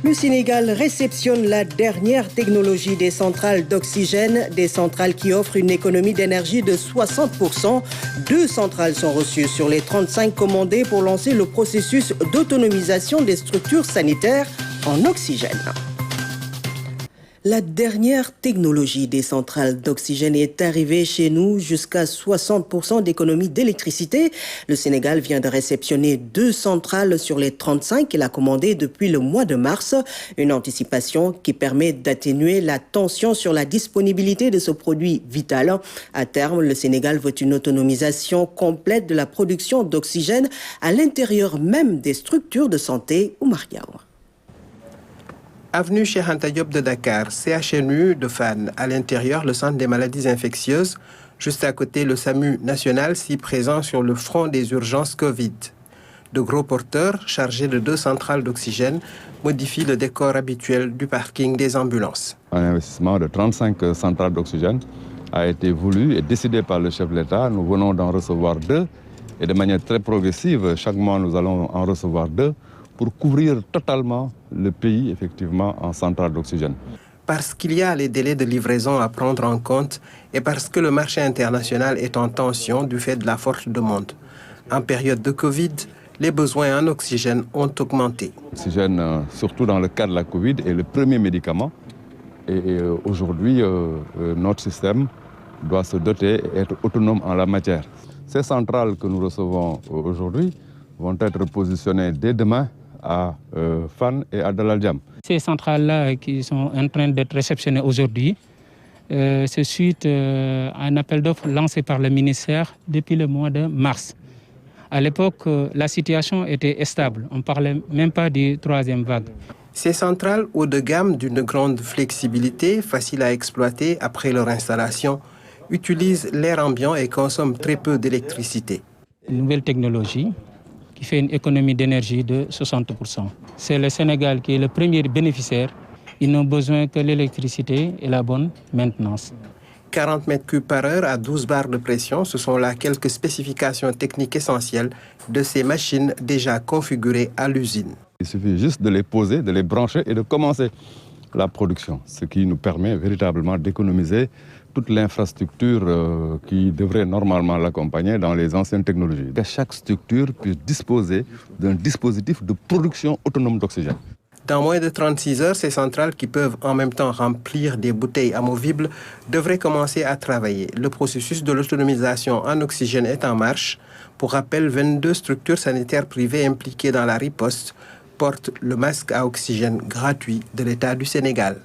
Le Sénégal réceptionne la dernière technologie des centrales d'oxygène, des centrales qui offrent une économie d'énergie de 60%. 2 centrales sont reçues sur les 35 commandées pour lancer le processus d'autonomisation des structures sanitaires en oxygène. La dernière technologie des centrales d'oxygène est arrivée chez nous, jusqu'à 60% d'économie d'électricité. Le Sénégal vient de réceptionner 2 centrales sur les 35 qu'il a commandées depuis le mois de mars. Une anticipation qui permet d'atténuer la tension sur la disponibilité de ce produit vital. À terme, le Sénégal veut une autonomisation complète de la production d'oxygène à l'intérieur même des structures de santé ou Mariao. Avenue Cheikh Anta Diop de Dakar, CHNU de Fann, à l'intérieur le centre des maladies infectieuses, juste à côté le SAMU national, si présent sur le front des urgences Covid. De gros porteurs chargés de 2 centrales d'oxygène modifient le décor habituel du parking des ambulances. Un investissement de 35 centrales d'oxygène a été voulu et décidé par le chef de l'État. Nous venons d'en recevoir 2 et de manière très progressive, chaque mois nous allons en recevoir 2. Pour couvrir totalement le pays, effectivement, en centrale d'oxygène. Parce qu'il y a les délais de livraison à prendre en compte et parce que le marché international est en tension du fait de la forte demande. En période de Covid, les besoins en oxygène ont augmenté. L'oxygène, surtout dans le cas de la Covid, est le premier médicament. Et aujourd'hui, notre système doit se doter et être autonome en la matière. Ces centrales que nous recevons aujourd'hui vont être positionnées dès demain à Fann et à Dalal Jamm. Ces centrales-là qui sont en train d'être réceptionnées aujourd'hui, c'est suite à un appel d'offres lancé par le ministère depuis le mois de mars. À l'époque, la situation était stable. On ne parlait même pas du 3e vague. Ces centrales haut de gamme d'une grande flexibilité, faciles à exploiter après leur installation, utilisent l'air ambiant et consomment très peu d'électricité. Une nouvelle technologie qui fait une économie d'énergie de 60%. C'est le Sénégal qui est le premier bénéficiaire. Ils n'ont besoin que l'électricité et la bonne maintenance. 40 mètres cubes par heure à 12 bars de pression, ce sont là quelques spécifications techniques essentielles de ces machines déjà configurées à l'usine. Il suffit juste de les poser, de les brancher et de commencer la production, ce qui nous permet véritablement d'économiser toute l'infrastructure qui devrait normalement l'accompagner dans les anciennes technologies. Que chaque structure puisse disposer d'un dispositif de production autonome d'oxygène. Dans moins de 36 heures, ces centrales qui peuvent en même temps remplir des bouteilles amovibles devraient commencer à travailler. Le processus de l'autonomisation en oxygène est en marche. Pour rappel, 22 structures sanitaires privées impliquées dans la riposte portent le masque à oxygène gratuit de l'État du Sénégal.